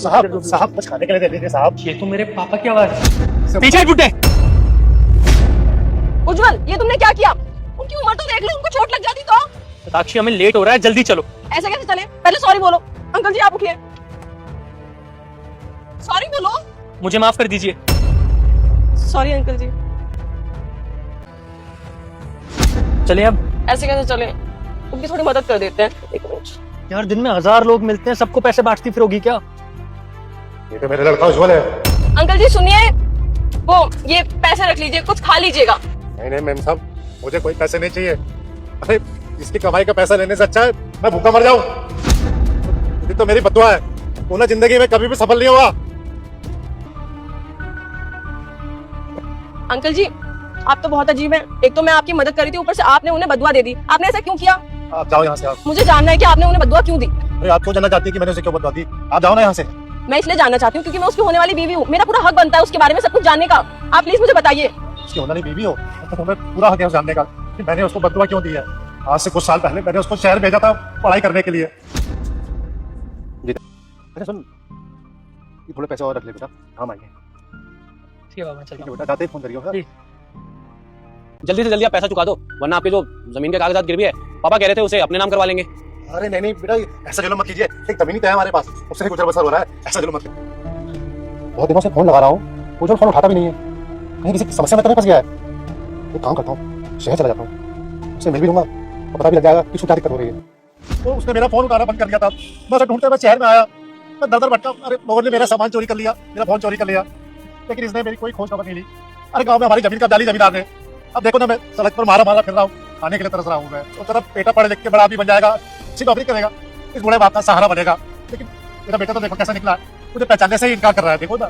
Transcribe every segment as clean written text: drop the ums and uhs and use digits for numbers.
साहब साहब कुछ खाने के लिए दे दीजिए साहब। ये तो मेरे पापा की आवाज है। पीछे हट बुड्ढे। उज्जवल, ये तुमने क्या किया? उनकी उम्र तो देख लो, उनको चोट लग जाती तो। साक्षी हमें लेट हो रहा है, जल्दी चलो। ऐसे कैसे चले? पहले सॉरी बोलो। अंकल जी आप उठिए, सॉरी बोलो। मुझे माफ कर दीजिए। सॉरी अंकल जी। चले अब। ऐसे कैसे चले? उनकी थोड़ी मदद कर देते हैं। एक मिनट यार दिन में 1000 लोग मिलते हैं, सबको पैसे बांटती फिरोगी क्या? ये तो मेरा लड़का उज्जवल है। अंकल जी सुनिए, वो ये पैसे रख लीजिए, कुछ खा लीजिएगा। नहीं नहीं मैम साहब, मुझे कोई पैसे नहीं चाहिए। अरे इसकी कमाई का पैसा लेने से अच्छा है मैं भूखा मर जाऊं। ये तो मेरी बदुआ है, वो ना जिंदगी में कभी भी सफल नहीं हुआ। अंकल जी आप तो बहुत अजीब हैं। एक तो मैं आपकी मदद करी थी, ऊपर से आपने उन्हें बदुआ दे दी। आपने ऐसा क्यों किया? आप जाओ यहाँ से। आप मुझे जानना है कि आपने उन्हें बदुआ क्यों दी। अरे आप क्यों जानना चाहती है कि मैंने उसे क्यों बदवा दी? आप जाओ ना यहाँ से। मैं इसलिए जानना चाहती हूँ क्योंकि मैं उसकी होने वाली बीवी हूँ। मेरा पूरा हक बनता है उसके बारे में सब कुछ जानने का। आप प्लीज मुझे बताइए। उसकी होने वाली बीवी हो तो तुम्हें पूरा हक है उसे जानने का कि मैंने उसको बदुआ क्यों दी है। आज से कुछ साल पहले मैंने उसको शहर भेजा था पढ़ाई करने के लिए। अरे सुन, ये थोड़े पैसे और रख ले बेटा, काम आएंगे। ठीक है बाबा, चलता हूँ। बेटा जाते ही फोन करियो। जी। जल्दी से जल्दी आप पैसा चुका दो, वरना आपके जो जमीन के कागजात गिरवी है, पापा कह रहे थे उसे अपने नाम करवा लेंगे। अरे नहीं नहीं बेटा, ऐसा जुल्म मत कीजिए। एक जमीन ही तो है हमारे पास, उससे गुजर बसर हो रहा है। ऐसा जुल्म मत कीजिए। बहुत दिनों से फोन लगा रहा हूँ, उज्जवल फोन उठाता भी नहीं है। कहीं किसी समस्या में तो नहीं फंस गया है। एक काम करता हूँ, शहर चला जाता हूँ, उससे मिल भी लूंगा और पता भी लग जाएगा कि उसको क्या दिक्कत हो रही है। तो उसने मेरा फोन उठाना बंद कर दिया था। मैं उसे ढूंढते हुए शहर में आया, मैं दर दर भटका। अरे लोगों ने मेरा सामान चोरी कर लिया, मेरा फोन चोरी कर लिया, लेकिन इसने मेरी कोई खोज खबर नहीं ली। अरे गाँव में हमारी जमीन का जाली जमींदार है। अब देखो ना, मैं सड़क पर मारा मारा फिर रहा हूँ, खाने के लिए तरस रहा हूँ। मैं सोच रहा बेटा पढ़ लिख के बड़ा आदमी बन जाएगा, अच्छी नौकरी करेगा, इस बूढ़े बाप का सहारा बनेगा। लेकिन मेरा बेटा तो देखो कैसा निकला, मुझे पहचानने से ही इनकार कर रहा है। देखो ना।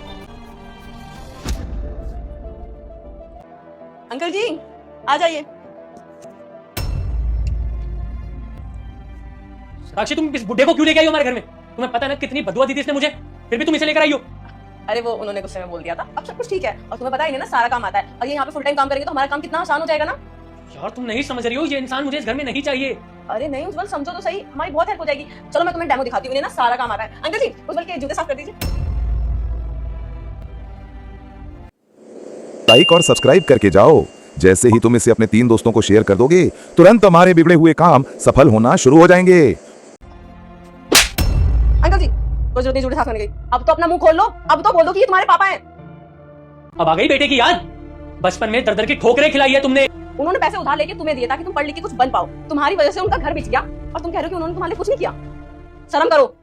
अंकल जी आ जाइए। साक्षी तुम इस बुड्ढे को क्यों लेके आई हो हमारे घर में? तुम्हें पता है ना कितनी बदुआ दी थी इसने मुझे, फिर भी तुम इसे लेकर आई हो। अरे वो उन्होंने गुस्से में बोल दिया था, अब सब कुछ ठीक है। और तुम्हें पता है इन्हें ना सारा काम आता है, और ये यहाँ पे फुल टाइम काम करेंगे तो हमारा काम कितना आसान हो जाएगा ना। यार तुम नहीं समझ रही हो, ये इंसान मुझे इस घर में नहीं चाहिए। अरे नहीं उज्जवल, समझो तो सही, हमारी बहुत हेल्प हो जाएगी। चलो मैं तुम्हें डेमो दिखाती हूँ, इन्हें ना सारा काम आता है। अंकल जी उज्जवल के जूते साफ कर दीजिए। लाइक और सब्सक्राइब करके जाओ। जैसे ही तुम इसे अपने 3 दोस्तों को शेयर कर दोगे, तुरंत हमारे बिगड़े हुए काम सफल होना शुरू हो जाएंगे। अंकल जी कोई जरूरत नहीं जूते साफ करने की, अब तो अपना मुंह खोल लो। अब तो बोल दो कि ये तुम्हारे पापा हैं। अब आ गई बेटे की याद? बचपन में दर दर की ठोकरें खिलाई है तुमने। उन्होंने पैसे उधार लेके तुम्हें दिए ताकि तुम पढ़ लिख के कुछ बन पाओ। तुम्हारी वजह से उनका घर बिक गया और तुम कह रहे हो कि उन्होंने तुम्हारे लिए कुछ नहीं किया। शर्म करो।